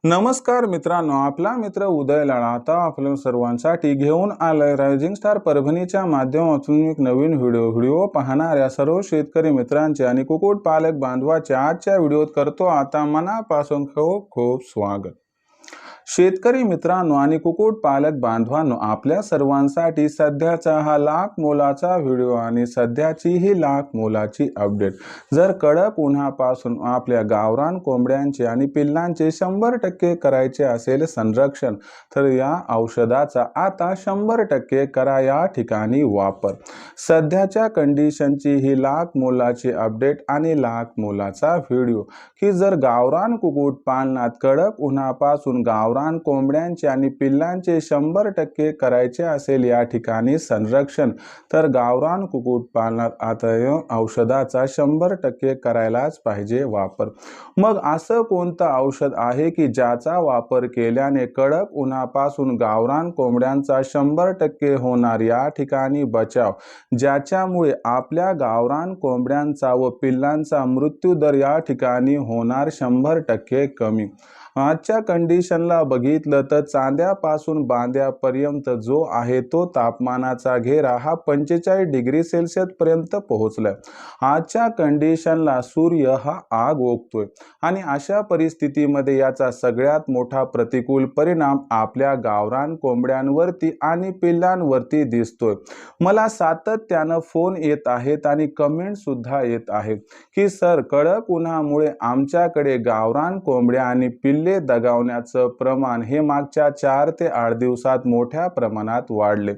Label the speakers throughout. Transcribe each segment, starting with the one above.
Speaker 1: नमस्कार मित्रांनो, आपला मित्र उदय लाडा आता आपल्या सर्वांसाठी घेऊन आलाय रायझिंग स्टार परभणीच्या माध्यमातून एक नवीन व्हिडिओ पाहणाऱ्या सर्व शेतकरी मित्रांचे आणि कुक्कुटपालक बांधवाचे आजच्या व्हिडिओत करतो आता मनापासून खूप खूप स्वागत। शेतकरी मित्रांनो आणि कुक्कुटपालक बांधवांनो, आपल्या सर्वांसाठी सध्याचा हा लाख मोलाचा व्हिडिओ आणि सध्याची ही लाख मोलाची अपडेट। जर कडक उन्हापासून आपल्या गावरान कोंबड्यांचे आणि पिल्लांचे 100% करायचे असेल संरक्षण, तर या औषधाचा आता 100% करा या ठिकाणी वापर। सध्याच्या कंडिशनची ही लाख मोलाची अपडेट आणि लाख मोलाचा व्हिडिओ की जर गावरान कुक्कुटपालनात कडक उन्हापासून गावरान कोंबड्यांचे आणि पिल्लांचे 100% करायचे असेल या ठिकाणी संरक्षण, तर गावरान कुक्कुटपालनात आता या औषधाचा 100% करायलाच पाहिजे वापर। मग असं कोणतं औषध आहे की ज्याचा वापर केल्याने कडक उन्हापासून गावरान कोंबड्यांचा 100% होणार या ठिकाणी बचाव, ज्याच्यामुळे आपल्या गावरान कोंबड्यांचा व पिल्लांचा मृत्यू दर या ठिकाणी होणार 100% कमी। आजच्या कंडिशनला बघितलं तर चांद्यापासून बांद्यापर्यंत जो आहे तो तापमानाचा घेरा हा 45 डिग्री सेल्सिअस पर्यंत पोहोचलाय। आजच्या कंडिशनला सूर्य हा आग ओकतोय आणि अशा परिस्थितीमध्ये याचा सगळ्यात मोठा प्रतिकूल परिणाम आपल्या गावरान कोंबड्यांवरती आणि पिल्लांवरती दिसतोय। मला सातत्यानं फोन येत आहेत आणि कमेंट सुद्धा येत आहेत की सर, कडक उन्हामुळे आमच्याकडे गावरान कोंबड्या आणि पिल्ले दगावण्याचं प्रमाण हे मागच्या 4 ते 8 दिवसात मोठ्या प्रमाणात वाढले।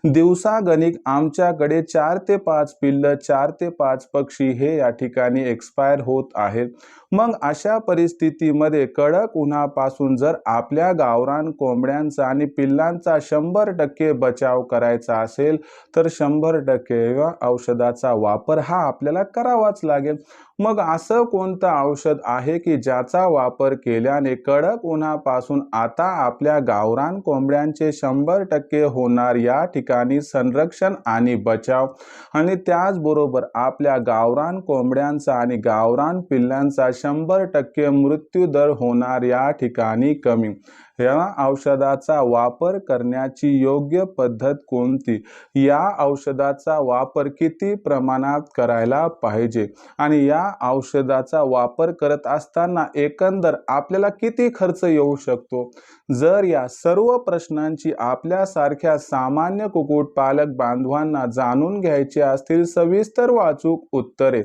Speaker 1: दिवसागणिक आमच्याकडे 4 ते 5 पिल्ल, 4 ते 5 पक्षी हे या ठिकाणी एक्सपायर होत आहेत। मग अशा परिस्थितीमध्ये कडक उन्हापासून जर आपल्या गावरान कोंबड्यांचा आणि पिल्लांचा 100% बचाव करायचा असेल तर 100% औषधाचा वापर हा आपल्याला करावाच लागेल। मग असं कोणतं औषध आहे की ज्याचा वापर केल्याने कडक उन्हापासून आता आपल्या गावरान कोंबड्यांचे 100% होणार या ठिकाणी संरक्षण आणि बचाव, आणि त्याचबरोबर आपल्या गावरान कोंबड्यांचा आणि गावरान पिल्लांचा 100% मृत्यू दर होणार या ठिकाणी कमी। या औषधाचा वापर करण्याची योग्य पद्धत कोणती, या औषधाचा वापर किती प्रमाणात करायला पाहिजे आणि या औषधाचा वापर करत असताना एकंदर आपल्याला किती खर्च येऊ शकतो, जर या सर्व प्रश्नांची आपल्यासारख्या सामान्य कुक्कुटपालक बांधवांना जाणून घ्यायची असतील सविस्तर व अचूक उत्तरे,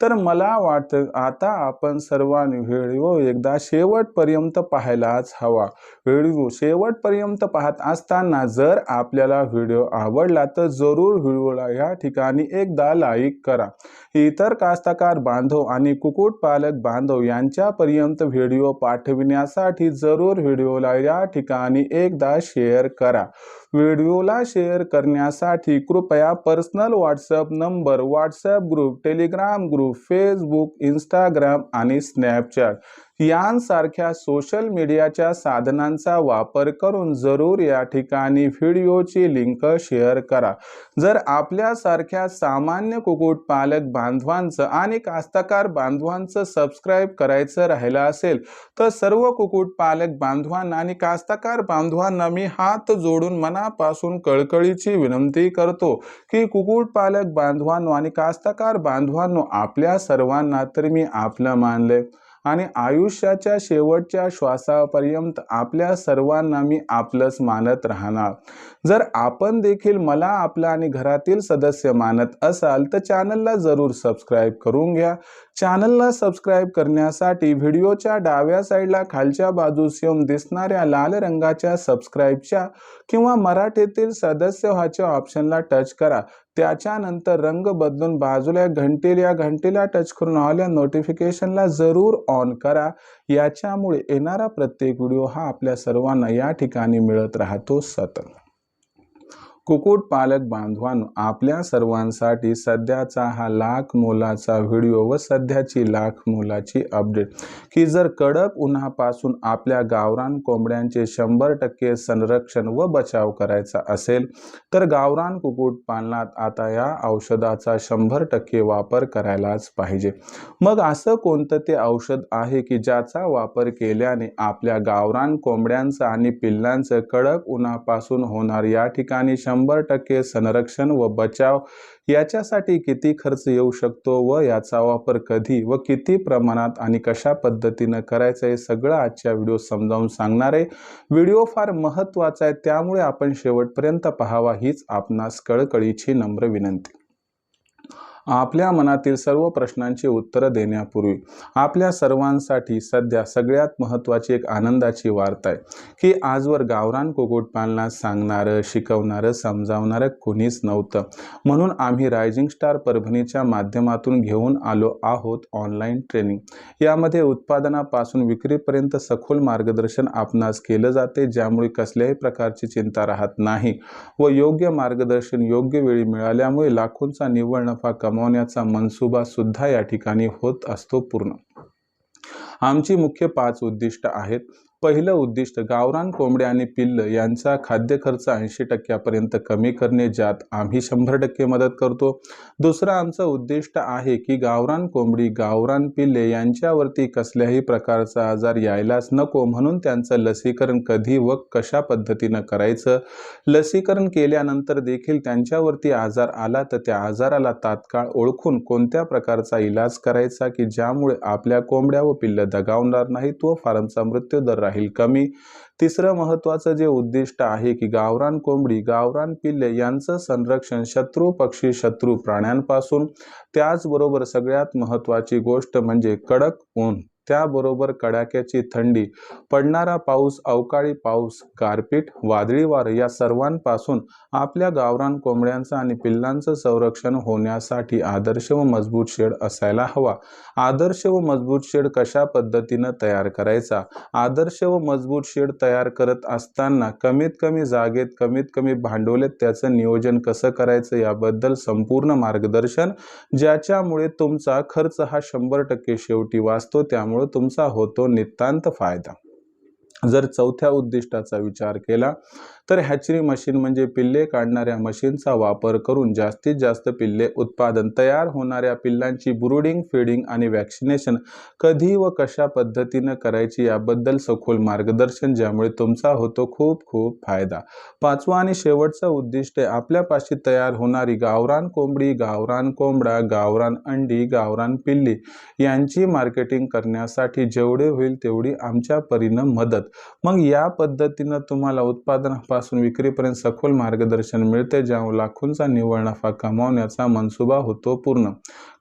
Speaker 1: तर मला वाटतं आता आपण सर्वांनी व्हिडिओ एकदा शेवटपर्यंत पाहायलाच हवा। व्हिडिओ शेवटपर्यंत पाहत असताना जर आपल्याला व्हिडिओ आवडला तर जरूर व्हिडिओला या ठिकाणी एकदा लाईक करा। इतर कास्तकार बांधव आणि कुक्कुटपालक बांधव यांच्यापर्यंत व्हिडिओ पाठविण्यासाठी जरूर व्हिडिओला या ठिकाणी एकदा शेअर करा। व्हिडिओला शेअर करण्यासाठी कृपया personal WhatsApp number, WhatsApp group, Telegram group, Facebook, Instagram आणि स्नॅपचॅट यांसारख्या सोशल मीडियाच्या साधनांचा वापर करून जरूर या ठिकाणी व्हिडिओची लिंक शेअर करा। जर आपल्यासारख्या सामान्य कुक्कुटपालक बांधवांचं आणि कास्तकार बांधवांचं सबस्क्राईब करायचं राहिलं असेल तर सर्व कुक्कुटपालक बांधवांना आणि कास्तकार बांधवांना मी हात जोडून मनापासून कळकळीची विनंती करतो की कुक्कुटपालक बांधवांनो आणि कास्तकार बांधवांनो, आपल्या सर्वांना तर मी आपलं मानले आणि आयुष्याच्या शेवटच्या श्वासापर्यंत आपल्या सर्वांना मी आपलंच मानत राहणार। जर आपण देखील मला आपला आणि घरातील सदस्य मानत असाल तर चॅनलला जरूर सबस्क्राईब करून घ्या। चॅनलला सबस्क्राईब करण्यासाठी व्हिडिओच्या डाव्या साईडला खालच्या बाजूस येऊन दिसणाऱ्या लाल रंगाच्या सबस्क्राईबच्या किंवा मराठीतील सदस्य व्हायच्या ऑप्शनला टच करा। त्याच्यानंतर रंग बदलून बाजूला घंटीला टच करून ऑल या नोटिफिकेशनला जरूर ऑन करा। याच्यामुळे येणारा प्रत्येक व्हिडिओ हा आपल्या सर्वांना या ठिकाणी मिळत राहतो सतत। कुक्कुटपालक बांधवांनो, आपल्या सर्वांसाठी सध्याचा हा लाख मोलाचा व्हिडिओ व सध्याची लाख मोलाची अपडेट की जर कडक उन्हापासून आपल्या गावरान कोंबड्यांचे 100% संरक्षण व बचाव करायचा असेल तर गावरान कुक्कुटपालनात आता या औषधाचा 100% वापर करायलाच पाहिजे। मग असं कोणतं ते औषध आहे की ज्याचा वापर केल्याने आपल्या गावरान कोंबड्यांचं आणि पिल्लांचं कडक उन्हापासून होणार या ठिकाणी 100% संरक्षण व बचाव, याच्यासाठी किती खर्च येऊ शकतो व याचा वापर कधी व किती प्रमाणात आणि कशा पद्धतीने करायचं हे सगळं आजच्या व्हिडिओ समजावून सांगणार आहे। व्हिडिओ फार महत्त्वाचा आहे, त्यामुळे आपण शेवटपर्यंत पाहावा हीच आपणास कळकळीची नम्र विनंती। आपल्या मनातील सर्व प्रश्नांची उत्तरे देण्यापूर्वी आपल्या सर्वांसाठी सध्या सगळ्यात महत्त्वाची एक आनंदाची वार्ता आहे की आजवर गावरान कुक्कुटपालनास सांगणारं, शिकवणारं, समजावणारं कोणीच नव्हतं। म्हणून आम्ही रायझिंग स्टार परभणीच्या माध्यमातून घेऊन आलो आहोत ऑनलाईन ट्रेनिंग। यामध्ये उत्पादनापासून विक्रीपर्यंत सखोल मार्गदर्शन आपणास केलं जाते, ज्यामुळे कसल्याही प्रकारची चिंता राहत नाही व योग्य मार्गदर्शन योग्य वेळी मिळाल्यामुळे लाखोंचा निव्वळ नफा कमावण्याचा मनसुबा सुद्धा या ठिकाणी होत असतो पूर्ण। आमची मुख्य 5 उद्दिष्ट आहेत। पहिलं उद्दिष्ट गावरान कोंबड्या आणि पिल्ल यांचा खाद्य खर्च 80% पर्यंत कमी करणे, ज्यात आम्ही 100% मदत करतो। दुसरं आमचं उद्दिष्ट आहे की गावरान कोंबडी, गावरान पिल्ले यांच्यावरती कसल्याही प्रकारचा आजार यायलाच नको, म्हणून त्यांचं लसीकरण कधी व कशा पद्धतीनं करायचं, लसीकरण केल्यानंतर देखील त्यांच्यावरती आजार आला तर त्या आजाराला तात्काळ ओळखून कोणत्या प्रकारचा इलाज करायचा की ज्यामुळे आपल्या कोंबड्या व पिल्ल दगावणार नाहीत व फार्मचा मृत्यूदर राहील कमी। तिसरं महत्त्वाचं जे उद्दिष्ट आहे की गावरान कोंबडी, गावरान पिल्ले यांचं संरक्षण शत्रू पक्षी, शत्रू प्राण्यांपासून, त्याचबरोबर सगळ्यात महत्त्वाची गोष्ट म्हणजे कडक ऊन, त्याबरोबर कडाक्याची थंडी, पडणारा पाऊस, अवकाळी पाऊस, गारपीट, वादळी वारे या सर्वांपासून आपल्या गावरान कोंबड्यांचं आणि पिल्लांचं संरक्षण होण्यासाठी आदर्श व मजबूत शेड असायला हवा। आदर्श व मजबूत शेड कशा पद्धतीनं तयार करायचा, आदर्श व मजबूत शेड तयार करत असताना कमीत कमी जागेत कमीत कमी भांडवलात त्याचं नियोजन कसं करायचं याबद्दल संपूर्ण मार्गदर्शन, ज्याच्यामुळे तुमचा खर्च हा 100% शेवटी वाचतो, त्यामुळे तुमचा होतो नितांत फायदा। जर चौथ्या उद्दिष्टाचा विचार केला तर हॅचरी मशीन म्हणजे पिल्ले काढणाऱ्या मशीनचा वापर करून जास्तीत जास्त पिल्ले उत्पादन, तयार होणाऱ्या पिल्लांची ब्रूडिंग, फीडिंग आणि वॅक्सिनेशन कधी व कशा पद्धतीनं करायची याबद्दल सखोल मार्गदर्शन, ज्यामुळे तुमचा होतो खूप खूप फायदा। पाचवा आणि शेवटचं उद्दिष्ट आहे आपल्यापाशी तयार होणारी गावरान कोंबडी, गावरान कोंबडा, गावरान अंडी, गावरान पिल्ली यांची मार्केटिंग करण्यासाठी जेवढे होईल तेवढी आमच्या परीनं मदत। मग या पद्धतीनं तुम्हाला उत्पादनापासून विक्रीपर्यंत सखोल मार्गदर्शन मिळते, ज्यामुळे लाखोंचा निव्वळ नफा कमावण्याचा मनसुबा होतो पूर्ण।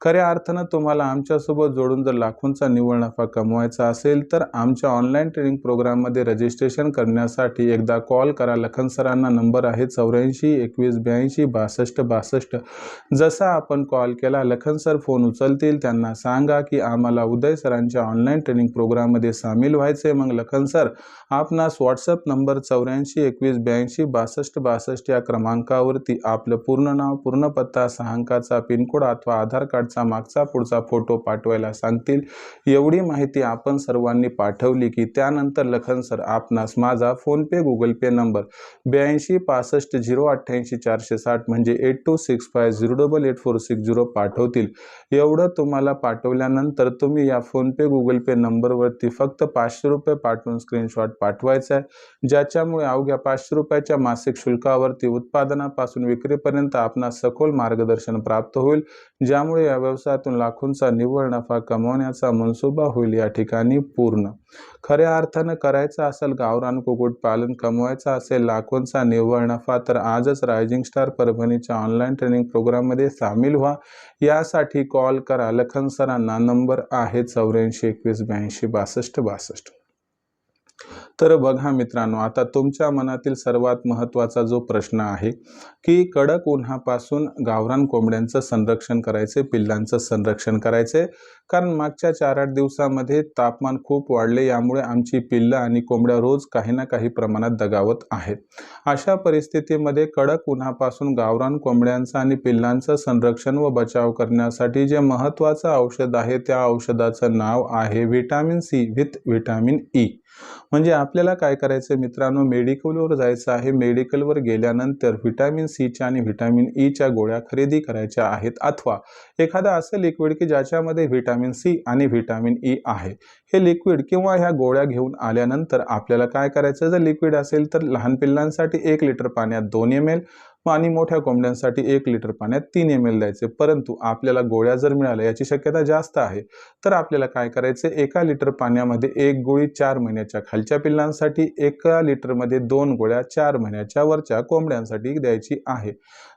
Speaker 1: खऱ्या अर्थानं तुम्हाला आमच्यासोबत जोडून जर लाखोंचा निव्वळ नफा कमवायचा असेल तर आमच्या ऑनलाईन ट्रेनिंग प्रोग्राममध्ये रजिस्ट्रेशन करण्यासाठी एकदा कॉल करा। लखन सरांना नंबर आहे 84 21 82 62 62। जसा आपण कॉल केला लखन सर फोन उचलतील, त्यांना सांगा की आम्हाला उदय सरांच्या ऑनलाईन ट्रेनिंग प्रोग्राममध्ये सामील व्हायचे। मग लखन सर आपणास व्हॉट्सअप नंबर 84 21 82 62 62 या क्रमांकावरती आपलं पूर्ण नाव, पूर्ण पत्ता, 6 अंकाचा पिनकोड अथवा आधार कार्डचा मागचा पुढचा फोटो पाठवायला सांगतील। एवढी माहिती आपण सर्वांनी पाठवली की त्यानंतर लखन सर आपणास माझा फोनपे, गुगल पे नंबर 82 65 088 460 म्हणजे 8265088460 पाठवतील। एवढं तुम्हाला पाठवल्यानंतर तुम्ही या फोनपे, गुगल पे नंबरवरती फक्त 500 रुपये पाठवून स्क्रीनशॉट पाठवायचा आहे, ज्याच्यामुळे अवघ्या 500 रुपयाच्या मासिक शुल्कावरती उत्पादनापासून विक्रीपर्यंत आपणास सखोल मार्गदर्शन प्राप्त होईल, ज्यामुळे या व्यवसायातून लाखोंचा निव्वळ नफा कमवण्याचा मनसुबा होईल या ठिकाणी पूर्ण। खऱ्या अर्थानं करायचं असेल गावरान कुक्कुटपालन, कमवायचा असेल लाखोंचा निव्वळ नफा, तर आजच रायझिंग स्टार परभणीच्या ऑनलाईन ट्रेनिंग प्रोग्राममध्ये सामील व्हा। यासाठी कॉल करा लखन सरांना, नंबर आहे 84 21 82 62 62। तर बघा मित्रांनो, आता तुमच्या मनातील सर्वात महत्त्वाचा जो प्रश्न आहे, की कडक उन्हापासून गावरान कोंबड्यांचं संरक्षण करायचे, पिल्लांचं संरक्षण करायचे. कारण मागच्या 4-8 दिवसामध्ये तापमान खूप वाढले, यामुळे आमची पिल्लं आणि कोंबड्या रोज काही ना काही प्रमाणात दगावत आहेत. अशा परिस्थितीमध्ये कडक उन्हापासून गावरान कोंबड्यांचं आणि पिल्लांचं संरक्षण व बचाव करण्यासाठी जे महत्त्वाचं औषध आहे, त्या औषधाचं नाव आहे vitamin C with vitamin E. म्हणजे आपल्याला काय करायचं मित्रांनो, मेडिकलवर जायचं आहे. मेडिकलवर गेल्यानंतर व्हिटॅमिन सीच्या आणि व्हिटॅमिन ईच्या गोळ्या खरेदी करायच्या आहेत, अथवा एखादं असं लिक्विड की ज्याच्यामध्ये व्हिटॅमिन सी आणि व्हिटॅमिन ई आहे. हे लिक्विड किंवा ह्या गोळ्या घेऊन आल्यानंतर आपल्याला काय करायचं, जर लिक्विड असेल तर लहान पिल्लांसाठी 1 लिटर पाण्यात 2 ml आणि मोठ्या कोंबड्यांसाठी 1 लिटर पाण्यात 3 ml द्यायचे. परंतु आपल्याला गोळ्या जर मिळाल्या, याची शक्यता जास्त आहे, तर आपल्याला काय करायचं, 1 लिटर पाण्यामध्ये 1 गोळी 4 महिन्याच्या खालच्या पिल्लांसाठी, 1 लिटरमध्ये 2 गोळ्या 4 महिन्याच्या वरच्या कोंबड्यांसाठी द्यायची आहे.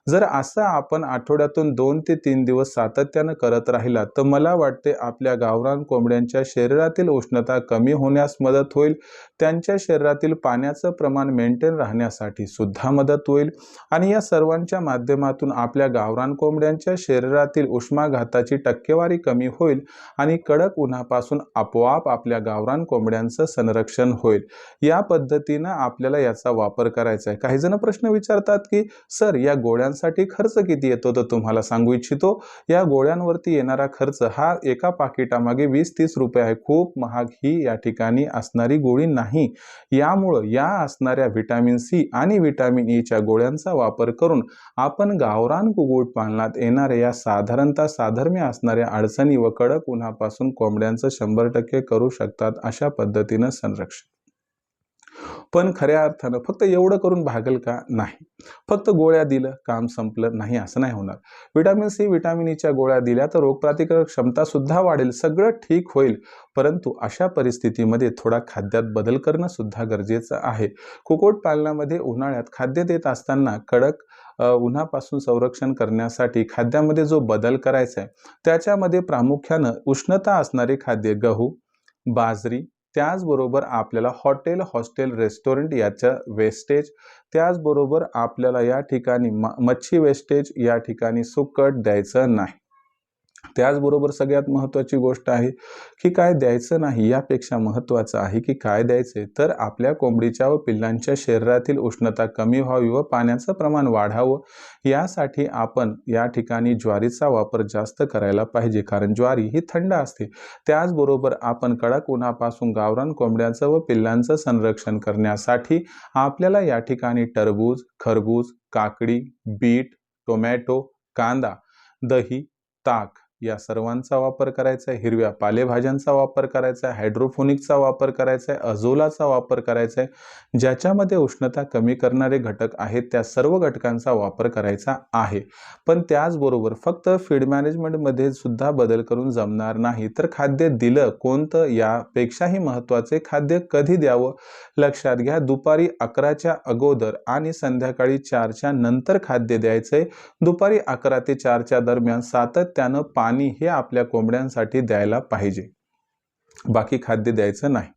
Speaker 1: जर असं आपण आठवड्यातून 2 ते 3 दिवस सातत्यानं करत राहिला, तर मला वाटते आपल्या गावरान कोंबड्यांच्या शरीरातील उष्णता कमी होण्यास मदत होईल. त्यांच्या शरीरातील पाण्याचं प्रमाण मेंटेन राहण्यासाठी सुद्धा मदत होईल आणि या सर्वांच्या माध्यमातून आपल्या गावरान कोंबड्यांच्या शरीरातील उष्माघाताची टक्केवारी कमी होईल आणि कडक उन्हापासून आपोआप आपल्या गावरान कोंबड्यांचं संरक्षण होईल. या पद्धतीनं आपल्याला याचा वापर करायचा आहे. काही जण प्रश्न विचारतात की सर, या गोळ्यांसाठी खर्च किती येतो, तर तुम्हाला सांगू इच्छितो, या गोळ्यांवरती येणारा खर्च हा एका पाकिटामागे 20-30 रुपये आहे. खूप महाग ही या ठिकाणी असणारी गोळी नाही. यामुळं या असणाऱ्या व्हिटॅमिन सी आणि व्हिटॅमिन ईच्या गोळ्यांचा वापर करून आपण गावरान कुक्कुटपालनात येणाऱ्या या साधारणतः साधर्म्य असणाऱ्या अडचणी व कडक उन्हापासून कोंबड्यांचं 100% करू शकतात, अशा पद्धतीनं संरक्षण. पण खऱ्या अर्थानं फक्त एवढं करून भागेल का? नाही. फक्त गोळ्या दिलं, काम संपलं नाही, असं नाही होणार. व्हिटॅमिन सी, व्हिटॅमिन ईच्या गोळ्या दिल्या तर रोगप्रतिकारक क्षमता सुद्धा वाढेल, सगळं ठीक होईल. परंतु अशा परिस्थितीमध्ये थोडा खाद्यात बदल करणं सुद्धा गरजेचं आहे. कुक्कुटपालनामध्ये उन्हाळ्यात खाद्य देत असताना कडक उन्हापासून संरक्षण करण्यासाठी खाद्यामध्ये जो बदल करायचा आहे, त्याच्यामध्ये प्रामुख्यानं उष्णता असणारे खाद्य, गहू, बाजरी, त्याचबरोबर आपल्याला हॉटेल, हॉस्टेल, रेस्टॉरंट याचं वेस्टेज, त्याचबरोबर आपल्याला या ठिकाणी मच्छी वेस्टेज, या ठिकाणी सुकट द्यायचं नाही. त्याचबरोबर सगळ्यात महत्त्वाची गोष्ट आहे की काय द्यायचं नाही, यापेक्षा महत्त्वाचं आहे की काय द्यायचे, तर आपल्या कोंबडीच्या व पिल्लांच्या शरीरातील उष्णता कमी व्हावी व पाण्याचं प्रमाण वाढावं, यासाठी आपण या ठिकाणी ज्वारीचा वापर जास्त करायला पाहिजे. कारण ज्वारी ही थंड असते. त्याचबरोबर आपण कडक उन्हापासून गावरान कोंबड्यांचं व पिल्लांचं संरक्षण करण्यासाठी आपल्याला या ठिकाणी टरबूज, खरबूज, काकडी, बीट, टोमॅटो, कांदा, दही, ताक या सर्वांचा वापर करायचा आहे. हिरव्या पालेभाज्यांचा वापर करायचा आहे. हायड्रोपोनिकचा वापर करायचा आहे. अझोलाचा वापर करायचा आहे. ज्याच्यामध्ये उष्णता कमी करणारे घटक आहेत, त्या सर्व घटकांचा वापर करायचा आहे. पण त्याचबरोबर फक्त फीड मॅनेजमेंटमध्ये सुद्धा बदल करून जमणार नाही. तर खाद्य दिलं कोणतं, यापेक्षाही महत्त्वाचे खाद्य कधी द्यावं लक्षात घ्या. दुपारी 11च्या अगोदर आणि संध्याकाळी 4च्या नंतर खाद्य द्यायचंय. दुपारी 11 ते 4च्या दरम्यान सातत्यानं पाणी हे आपल्या कोंबड्यांसाठी द्यायला पाहिजे, बाकी खाद्य द्यायचं नाही.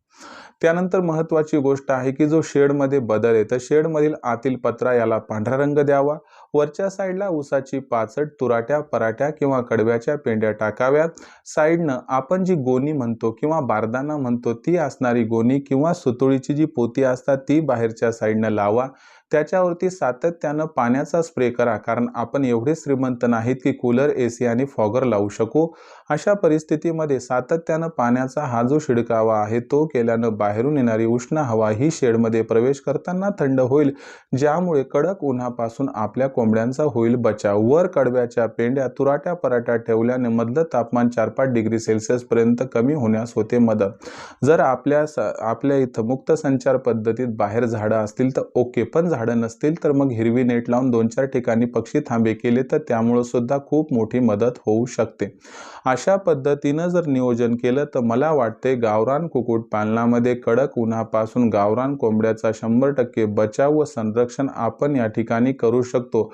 Speaker 1: त्यानंतर महत्त्वाची गोष्ट आहे की जो शेडमध्ये बदल आहे, तर शेडमधील आतील पत्रा याला पांढरा रंग द्यावा. वरच्या साईडला ऊसाची पाचट, तुराट्या, पराठ्या किंवा कडव्याच्या पेंड्या टाकाव्यात. साईडनं आपण जी गोणी म्हणतो किंवा बारदाना म्हणतो, ती असणारी गोणी किंवा सुतुळीची जी पोती असतात, ती बाहेरच्या साईडनं लावा. त्याच्यावरती सातत्यानं पाण्याचा स्प्रे करा, कारण आपण एवढे श्रीमंत नाहीत की कूलर, AC आणि फॉगर लावू शकू. अशा परिस्थितीमध्ये सातत्यानं पाण्याचा हा जो शिडकावा आहे, तो केल्यानं बाहेरून येणारी उष्ण हवा ही शेडमध्ये प्रवेश करताना थंड होईल, ज्यामुळे कडक उन्हापासून आपल्या कोंबड्यांचा होईल बचाव. वर कडव्याच्या पेंड्या, तुराट्या, पराठ्या ठेवल्याने मधलं तापमान 4-5 डिग्री सेल्सिअस पर्यंत कमी होण्यास होते मदत. जर आपल्या इथं मुक्त संचार पद्धतीत बाहेर झाडं असतील तर ओके, पण झाडं नसतील तर मग हिरवी नेट लावून 2-4 ठिकाणी पक्षी थांबे केले तर त्यामुळे सुद्धा खूप मोठी मदत होऊ शकते. अशा पद्धतीनं जर नियोजन केलं तर मला वाटते गावरान कुक्कुटपालनामध्ये कडक उन्हापासून गावरान कोंबड्याचा 100% बचाव व संरक्षण आपण या ठिकाणी करू शकतो.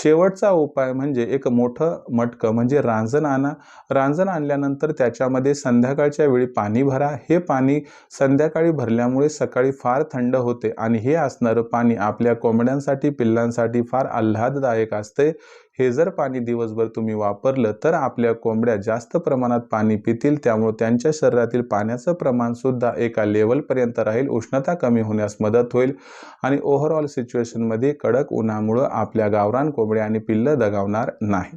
Speaker 1: शेवटचा उपाय म्हणजे एक मोठं मटकं म्हणजे रांजण आणा. रांजण आणल्यानंतर त्याच्यामध्ये संध्याकाळच्या वेळी पाणी भरा. हे पाणी संध्याकाळी भरल्यामुळे सकाळी फार थंड होते आणि हे असणारं पाणी आपल्या कोंबड्यांसाठी, पिल्लांसाठी फार आल्हाददायक असते. हे जर पाणी दिवसभर तुम्ही वापरलं तर आपल्या कोंबड्या जास्त प्रमाणात पाणी पितील, त्यामुळे त्यांच्या शरीरातील पाण्याचं प्रमाण सुद्धा एका लेवलपर्यंत राहील, उष्णता कमी होण्यास मदत होईल आणि ओव्हरऑल सिच्युएशनमध्ये कडक उन्हामुळे आपल्या गावरान कोंबड्या आणि पिल्लं दगावणार नाही.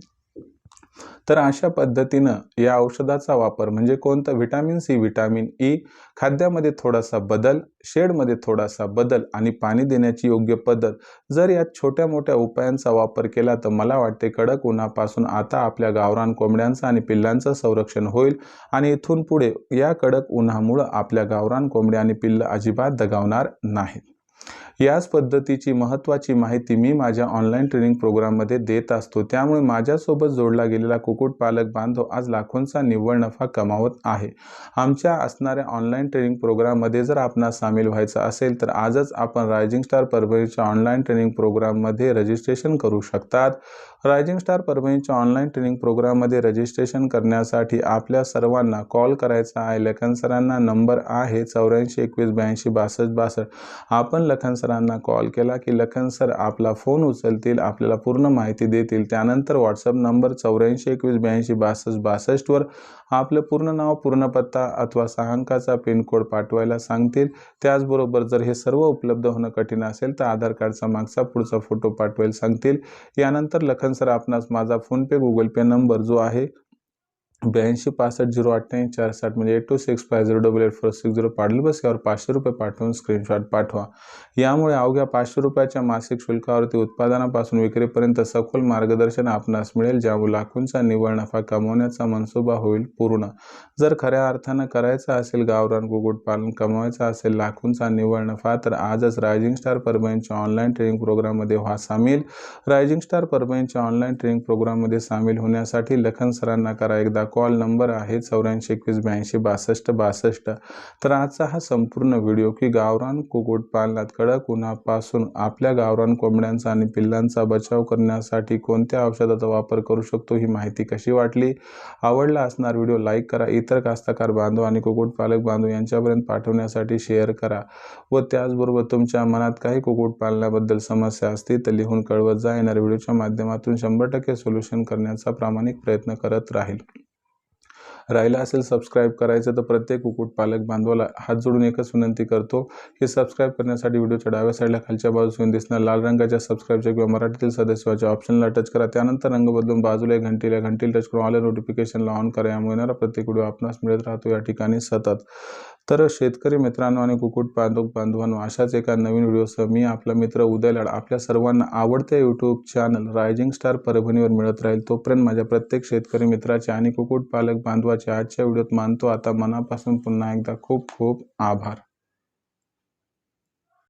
Speaker 1: तर अशा पद्धतीनं या औषधाचा वापर म्हणजे कोणतं व्हिटॅमिन सी, व्हिटॅमिन ई, खाद्यामध्ये थोडासा बदल, शेडमध्ये थोडासा बदल आणि पाणी देण्याची योग्य पद्धत जर या छोट्या मोठ्या उपायांचा वापर केला तर मला वाटते कडक उन्हापासून आता आपल्या गावरान कोंबड्यांचं आणि पिल्लांचं संरक्षण होईल आणि इथून पुढे या कडक उन्हामुळे आपल्या गावरान कोंबड्या आणि पिल्लं अजिबात दगावणार नाहीत. याच पद्धतीची महत्त्वाची माहिती मी माझ्या ऑनलाईन ट्रेनिंग प्रोग्राममध्ये देत असतो, त्यामुळे माझ्यासोबत जोडला गेलेला कुक्कुटपालक बांधव आज लाखोंचा निव्वळ नफा कमावत आहे. आमच्या असणाऱ्या ऑनलाईन ट्रेनिंग प्रोग्राममध्ये जर आपणास सामील व्हायचं असेल तर आजच आपण रायझिंग स्टार परभणीच्या ऑनलाईन ट्रेनिंग प्रोग्राममध्ये रजिस्ट्रेशन करू शकतात. रायझिंग स्टार परभणीच्या ऑनलाईन ट्रेनिंग प्रोग्राममध्ये रजिस्ट्रेशन करण्यासाठी आपल्या सर्वांना कॉल करायचा आहे. लखन सरांना नंबर आहे 84 21 82 62 62. आपण लखन सरांना कॉल केला की लखन सर आपला फोन उचलतील, आपल्याला पूर्ण माहिती देतील. त्यानंतर व्हॉट्सअप नंबर 84 21 82 62 62 वर आपलं पूर्ण नाव, पूर्ण पत्ता अथवा 6 अंकाचा पिनकोड पाठवायला सांगतील. त्याचबरोबर जर हे सर्व उपलब्ध होणं कठीण असेल तर आधार कार्डचा मागचा पुढचा फोटो पाठवायला सांगतील. यानंतर लखन सर आपणास माझा फोनपे, गुगल पे नंबर जो आहे 82 65 088 460 म्हणजे 8265088460 पाडल बस यावर 500 रुपये पाठवून स्क्रीनशॉट पाठवा. यामुळे अवघ्या 500 रुपयाच्या मासिक शुल्कावरती उत्पादनापासून विक्रीपर्यंत सखोल मार्गदर्शन आपणास मिळेल, ज्यामुळे लाखोंचा निव्वळ नफा कमवण्याचा मनसुबा होईल पूर्ण. जर खऱ्या अर्थानं करायचं असेल गावरान कुक्कुटपालन, कमवायचा असेल लाखोंचा निव्वळ नफा तर आजच रायझिंग स्टार परभणीच्या ऑनलाईन ट्रेनिंग प्रोग्राममध्ये व्हा सामील. रायझिंग स्टार परभणीच्या ऑनलाईन ट्रेनिंग प्रोग्राममध्ये सामील होण्यासाठी लखन सरांना करा एकदा कॉल. नंबर आहे 84 21 82 62 62. तर आजचा हा संपूर्ण व्हिडिओ की गावरान कुक्कुटपालनात कडक उन्हापासून आपल्या गावरान कोंबड्यांचा आणि पिल्लांचा बचाव करण्यासाठी कोणत्या औषधाचा वापर करू शकतो ही माहिती कशी वाटली? आवडला असणार व्हिडिओ लाईक करा, इतर कास्तकार बांधव आणि कुक्कुटपालक बांधव यांच्यापर्यंत पाठवण्यासाठी शेअर करा व त्याचबरोबर तुमच्या मनात काही कुक्कुटपालनाबद्दल समस्या असतील तर लिहून कळवत जा. येणाऱ्या व्हिडिओच्या माध्यमातून 100% सोल्युशन करण्याचा प्रामाणिक प्रयत्न करत राहील. राहिला असेल सबस्क्राईब करायचं तर प्रत्येक कुक्कुटपालक बांधवाला हात जोडून एकच विनंती करतो की सबस्क्राईब करण्यासाठी व्हिडिओच्या डाव्या साईडला खालच्या बाजूला दिसणार लाल रंगाच्या सबस्क्राईबच्या किंवा मराठीतील सदस्याच्या ऑप्शनला टच करा. त्यानंतर रंग बदलून बाजूला घंटीला टच करून ऑल नोटिफिकेशनला ऑन करा. यामुळे येणारा प्रत्येक व्हिडिओ आपणास मिळत राहतो या ठिकाणी सतत. तर शेतकरी मित्रांनो आणि कुक्कुटपालक बांधवांनो, अशाच एका नवीन व्हिडिओसह मी आपला मित्र उदय लाड आपल्या सर्वांना आवडत्या यूट्यूब चॅनल रायझिंग स्टार परभणीवर मिळत राहील. तोपर्यंत माझ्या प्रत्येक शेतकरी मित्राचे आणि कुक्कुटपालक बांधवाचे आजच्या व्हिडिओत मानतो आता मनापासून पुन्हा एकदा खूप खूप आभार.